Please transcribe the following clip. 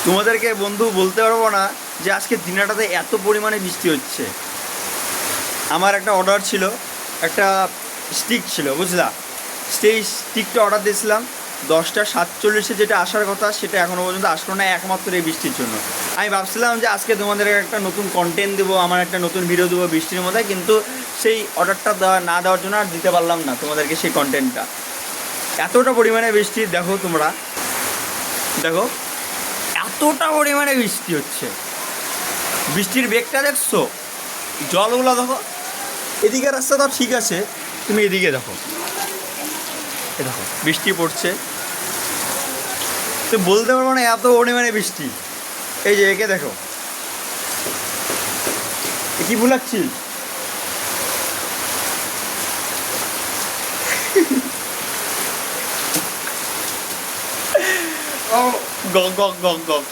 তোমাদেরকে বন্ধু বলতে পারবো না যে আজকে দিনাটাতে এত পরিমাণে বৃষ্টি হচ্ছে। আমার একটা অর্ডার ছিল, একটা স্টিক ছিল, বুঝলা? সেই স্টিকটা অর্ডার দিয়েছিলাম 10টা 47-এ, যেটা আসার কথা সেটা এখনও পর্যন্ত আসলো না, একমাত্র এই বৃষ্টির জন্য। আমি ভাবছিলাম যে আজকে তোমাদের একটা নতুন কন্টেন্ট দেবো, আমার একটা নতুন ভিডিও দেবো বৃষ্টির মধ্যে, কিন্তু সেই অর্ডারটা না দেওয়ার জন্য আর দিতে পারলাম না তোমাদেরকে সেই কন্টেন্টটা। এতটা পরিমাণে বৃষ্টি, দেখো তোমরা, দেখো এতটা পরিমাণে বৃষ্টি হচ্ছে। বৃষ্টির বেগটা দেখছো, জলগুলো দেখো। এদিকে রাস্তা তো ঠিক আছে, তুমি এদিকে দেখো, এ দেখো বৃষ্টি পড়ছে। তো বলতে পারবো না এত পরিমাণে বৃষ্টি। এই যে একে দেখো, এ কি ভুলাচ্ছিস? ও গক গক গক গক।